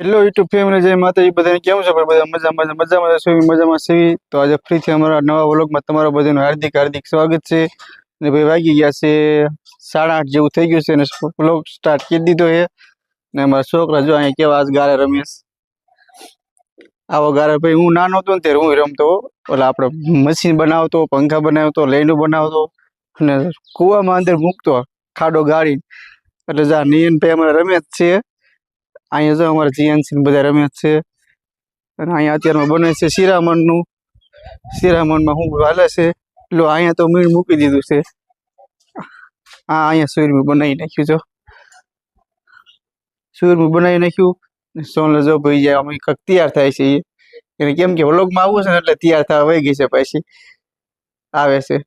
Hello YouTube family, જય માતાજી. બધાને કેમ છે? બધા મજામાં સેવી. તો આજે ફરીથી અમારા નવા વ્લોગમાં તમારા બધાનું હાર્દિક હાર્દિક સ્વાગત છે. અને ભાઈ વાગી ગયા છે 8:30 જેવું થઈ ગયું છે અને વ્લોગ સ્ટાર્ટ કરી દીધો છે. ને અમારા છોકરા જો અહીંયા કેવા આજ ગારે રમેશ. આવો ગારે ભાઈ હું નાનો હતો ને ત્યારે હું રમતો. ઓલા આપણે મશીન બનાવતો, પંખા બનાવતો, લાઈનો બનાવતો અને કૂવામાં અંદર મૂકતો ખાડો ગાળી. એટલે જા નિયન ભાઈ અમારે રમેશ છે. અહીંયા જો અમારા જીએનસી બધા રમેશ છે. અને અહીંયા અત્યારમાં બને છે શિરામણનું. શિરામણમાં હું હાલે છે એટલે અહીંયા તો મીણ મૂકી દીધું છે. હા, અહીંયા સૂરમું બનાવી નાખ્યું. જો સૂરમું બનાવી નાખ્યું. સોનલ જો ભાઈ જાય અમે કંઈક તૈયાર થાય છે એને કેમ કે વ્લોગમાં આવવું છે ને એટલે તૈયાર થવા વહી ગઈ છે. પછી આવે છે.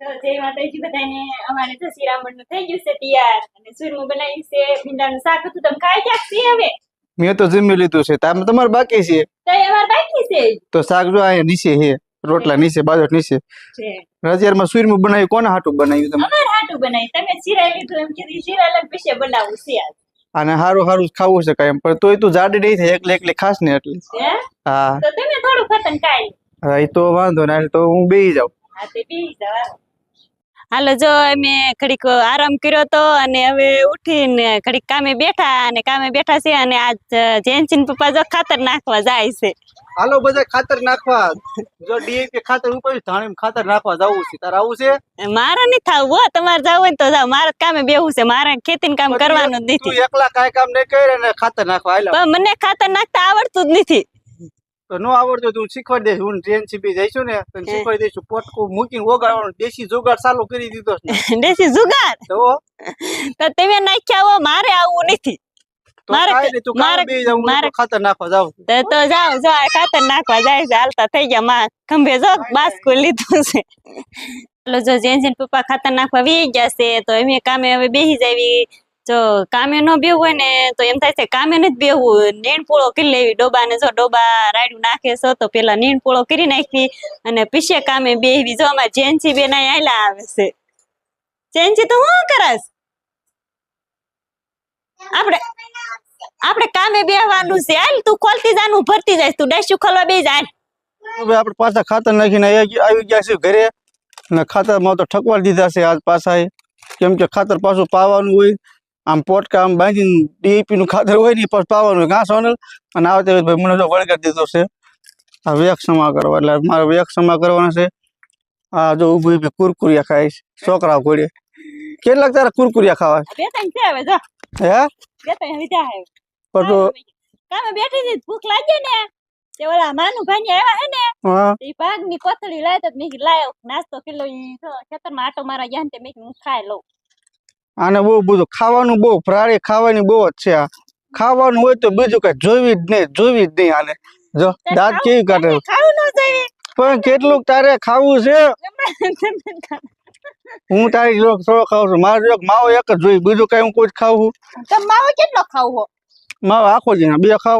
તો જય માતાજી બધાને. અમારે તો શિરામણનું થઈ ગયું છે તૈયાર અને સૂરમું બનાવ્યું છે. ભીંડાનું શાક હતું, તમે ખાઈ ગયા છે? હવે મેં તો જમી લીધું છે. તમારે બાકી છે? તો અમારે બાકી છે. તો શાક જો અહીંયા નીચે છે, રોટલા નીચે, બાજુ નીચે છે. અત્યારમાં સૂરમું બનાવ્યું. કોના હાટું બનાવ્યું તમે? અમારે હાટું બનાવી. તમે શીરા લીધું એમ કીધું શીરા અલગ વિશે બનાવવું છે આજ. અને હારું હારું ખાવું છે કાંઈ, પણ તોય તું જાડી નહીં થાય એકલી ખાસ ને એટલે. હા, તો તમે થોડું ખતન કાઈ. હા એ તો વાંધો ના. તો હું બેસી જાઉં. હા તે બેસી જાવ. હાલો, જો અમે ઘડીક આરામ કર્યો તો અને હવે ઉઠીને ઘડીક કામે બેઠા છે. અને આજ જેન્સીન પપ્પા જો ખાતર નાખવા જાય છે. હાલો બધા ખાતર નાખવા. જો ડીએપી ખાતર ઉપર ધાણી ખાતર નાખવા જવું છે. તારે આવું છે? મારે નથી થવું હો. તમારે જવું હોય ને તો જાવ. મારે કામે બેહવું છે. મારે ખેતી કામ કરવાનું જ તું નથી. એકલા કાંઈ કામ નહીં કરે ને ખાતર નાખવા આયલા. પણ મને ખાતર નાખતા આવડતું જ નથી. તો નો આવડતું તું શીખવાડી દઈશ. હું ટ્રેનસીપી જઈશું ને તને શીખવાડી દઈશું. પોટકું મૂકીને ઓગાળવાનું. દેશી જુગાડ ચાલુ કરી દીધો છે. દેશી જુગાડ તો તમે નાખ્યા હો. મારે આવવું નથી. મારે ખાતર નાખવા જાવ. તો જાઓ જો ખાતર નાખવા જાય છે. હાલતા થઈ ગયા. માં ખંભે જો બાસ્કુ લીધું છે. ચાલો, જો જેન પપ્પા ખાતર નાખવા વી ગયા છે તો અમે કામે હવે બેસી જાવી. જો કામે ન બેવું હોય ને તો એમ થાય છે કામે નથી બેવું. નીણ પૂળો કરી લેવી. ડોબા ને જો ડોબા રાયડું નાખે છે તો પેલા નીણ પૂળો કરી નાખવી અને પીછે કામે બેહવી. જો અમારે જેન્સી બેન આયલા આવે છે. જેન્સી તો શું કરસ? આપણે કામે બેહવાનું છે. હાલ તું ખોલતી જાનું ભરતી જાય. તું ડેસ્યુ ખોલવા બે જાય. હવે આપણે પાછા ખાતર નાખીને આવી ગયા છે ઘરે. ને ખાતરમાં તો ઠકવા દીધા છે આજ પાછા. કેમ કે ખાતર પાછું પાવાનું હોય. આમ પોટકા આમ બાંધીને ડીએપી નું ખાતર હોય ને પાછું પાવાનું હોય. ઘાસ સોનલ અને આવતે ભાઈ મને તો વળગાડી દીધો છે આ વેક સમા કરવા. એટલે મારે વેક સમા કરવાના છે. આ જો ઉભી કુરકુરિયા ખાઈશ. છોકરા ઘોડે કેટલાક તારા કુરકુરિયા ખાવા? બે ત્રણ છે હવે. જો હે બે ત્રણ વિધા હે. પણ કામે બેઠી હતી, ભૂખ લાગી ને તે ઓલા માનુ ભાઈ આવ્યા હે ને હા એ ભાગની કોથળી લાય તો મેં લાયો નાસ્તો કિલો. ઈ તો ખેતરમાં આટો મારા ગયા ને તે મેં હું ખાઈ લઉં. આને બહુ બધું ખાવાનું, બહુ ફરાળી ખાવાની બહુ જ છે. આ ખાવાનું હોય તો બીજું કઈ જોવી જ નહીં. આને જો દાંત કેવી કાઢે. ખાવું ન જોઈએ પણ કેટલું તારે ખાવું છે? હું તારી જો થોડો ખાઉં છું. મારે જો માવો એક જ જોઈ, બીજું કઈ હું કોઈ ખાવું? તો માવો કેટલો ખાવું હો? માવો આખો જ બે ખાવ.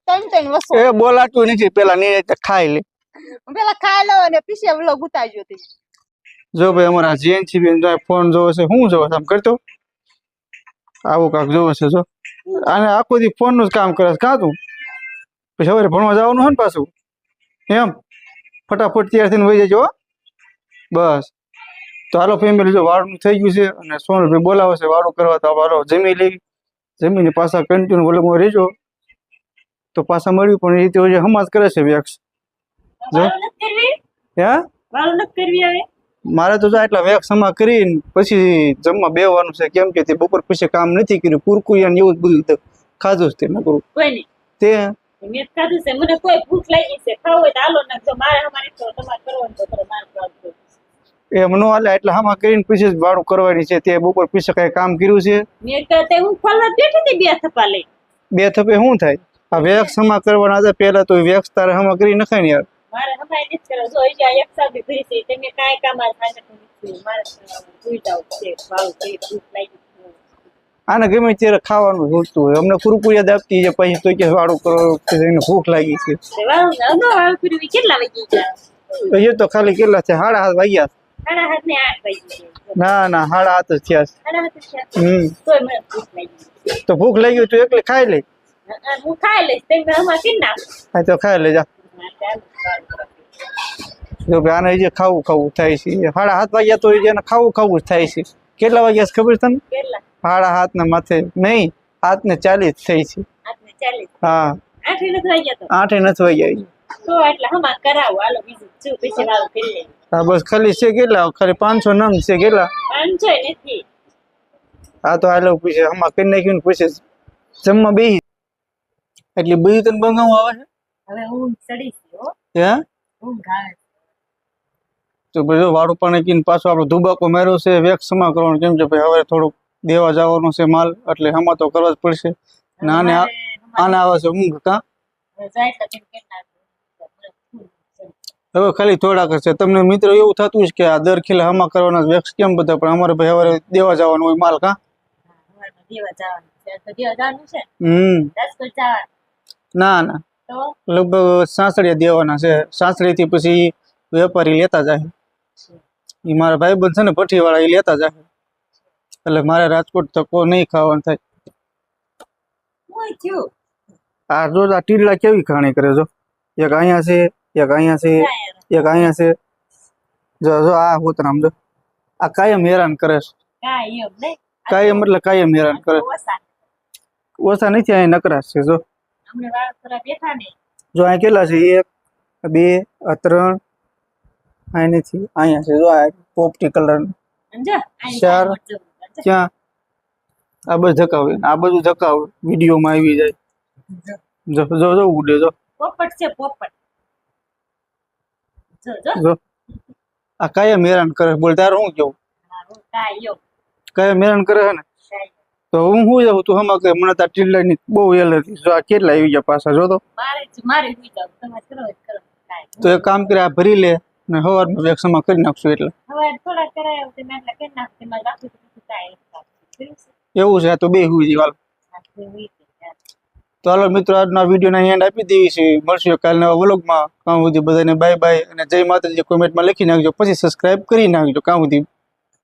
ત્રણ વસ્તુ એ બોલાતું નથી. પેલા નહીં ખાઈ લે. પેલા ખાઈ લો અને પીછે વ્લોગ ઉતારજો. જો ભાઈ અમારા જીએનસી બેન ફોન જોવે છે. શું જોવે છે? આમ કરતો આવું કાંક જોવે છે. જો આને આખો દી ફોન નું જ કામ કરે છે. કાં તું પછી સવારે ભણવા જવાનું હોય ને પાછું એમ ફટાફટ તૈયાર થઈને વહી જજો. બસ તો હાલો ફેમિલી, જો વાળું થઈ ગયું છે અને સોનલભાઈ બોલાવે છે વાળું કરવા. તો હાલો જમી લેવી. જમીને પાછા કન્ટિન્યુ બોલે રહેજો તો પાછા મળ્યું. પણ એ રીતે હમાજ કરે છે વેક્સ. જો હે મારે તો એટલા વેક્સ હમા કરીને પછી જમવા બેવાનું છે. કેમ કે તે બપોર પછી કામ નથી કર્યું. કુરકુરિયા ને એવું જ બધું ખાધું જ તે નકરું તે મેં ખાધું છે. મને કોઈ ભૂખ લાગી છે, ખાવું હોય તો હાલો ને. જો મારે અમારે તો તમારે કરવાનું તો કરો. મારે એમ નો હાલે. એટલે હમા કરીને પછી જ વાળું કરવાની છે. તે બપોર પછી કઈ કામ કર્યું છે? મેં તો હું ખોલવા બેઠી હતી બે થપ્પા લઈ. બે થપ્પે શું થાય? આ વેક્સ હમા કરવાના હતા પેલા તો વેક્સ તારે હમા કરી નખાય ને યાર. મારે હમાય નથી કરો. જો ઈ એક સાબી ભરી છે. તમે કાઈ કામ આ થાય નથી. મારે ભૂઈ જાવ છે. વાળું કરી ભૂખ લાગી. આને ગમે ત્યારે ખાવાનું જોઈતું હોય. અમને કુરકુરિયા દાબતી છે પછી તો કે વાળું કરો એને ભૂખ લાગી છે. વાળું કેટલા વાગી ગયા? એ તો ખાલી કેટલા છે? 7:30 વાગ્યા. સાડા 7 ને 8 વાગી ના ના 7:30 જ થયા છે. સાડા 7 થયા હમ તોય મને ભૂખ લાગી તો ભૂખ લાગી હોય તો એકલી ખાઈ લે. હું ખાઈ લઈશ તમે આમાં કરી નાખો હા તો ખાઈ લેજા. જો ભાઈ આને જે ખાવું ખાવું થાય છે 7:30 વાગ્યા તો એને ખાવું જ થાય છે. કેટલા વાગ્યા છે ખબર છે તને? કેટલા 7:30 ના માથે નહીં 7:40 થઈ છે. 8:40 હા 8 નથી વાગ્યા તો 8 નથી વાગ્યા. તો એટલે હમા કરાવો હાલો બીજું શું પછી વાળું કરી લે હા બસ ખાલી છે કેટલા ખાલી 500 નંગ છે કેટલા? 500 નથી હા તો હાલો પૂછે આમાં કરી નાખ્યું પૂછે જમવા બેહી એટલે બધું તને બંગાવું આવે છે હવે ઊંઘ ચડી છે હો હે ઊંઘ આવે તો બધું વાળું પાણી કીને પાછો આપણો ધુબાકો માર્યો છે વેક્સ સમા કરવાનું કેમ છે ભાઈ હવે થોડુંક દેવા જવાનું છે માલ એટલે હમા તો કરવા જ પડશે. ને આને આવે છે ઊંઘ કા જાય તો કેમ કે ના હવે ખાલી થોડાક છે તમને મિત્રો એવું થતું છે કે આ દર ખીલે હમા કરવાના વેક્સ કેમ બધા પણ અમારે ભાઈ હવે દેવા જવાનું હોય માલ કા દેવા જવાનું છે તો દેવા જવાનું છે રાજકોટ જવાનું ના ના તો લગભગ સાસડિયા દેવાના છે. સાસડી થી પછી વેપારી લેતા જાય એ મારા ભાઈબંધ છે ને ભઠ્ઠી વાળા એ લેતા જાય એટલે મારે રાજકોટ તકો નહીં ખાવાનું થાય. હું થયું આ જો આ ટીડલા કેવી કહાણી કરે જો એક અહીંયા છે એક અહીંયા છે એક અહીંયા છે જો જો આ હોતરામ જો આ કાયમ હેરાન કરે છે કાઈ એમ નહીં કાયમ એટલે કાયમ હેરાન કરે ઓસા ઓછા નથી અહીંયા નકરા છે જો અમને વાળ થોડા બેઠા ને જો અહીંયા કેટલા છે 1 2 3 અહીં નથી અહીંયા છે જો આ પોપટી કલર સમજો ચાર. ક્યાં આ બધું ધકાવે આ બધું ધકાવે વિડીયોમાં આવી જાય જો જો જો ઉડે જો પોપટ છે પોપટ જો જો જો આ કાયમ હેરાન કરે બોલ તારું શું કેવું કાઈ એમ કાયમ હેરાન કરે છે ને કાઈ તો હું શું જાઉં તું હમા કે મને તાર ટીલાની બહુ એલર્જી જો આ કેટલા આવી ગયા પાછા જો તો મારે હુઈ જાવ તમે કરો જ કરો કાઈ તો એક કામ કરે આ ભરી લે ને સવારમાં વેક્સમાં કરી નાખશું એટલે હવે થોડા કરાય તમે એટલે કે ના તમે રાખો તો કાઈ એવું છે આ તો બે હુઈ જીવાલ તો હાલો મિત્રો આજના વિડીયોના એન્ડ આપી દેવી છે. મળશું કાલના વ્લોગમાં. કાં સુધી બધાને બાય બાય અને જય માતાજી કોમેન્ટમાં લખી નાખજો પછી સબસ્ક્રાઇબ કરી નાખજો. કાં સુધી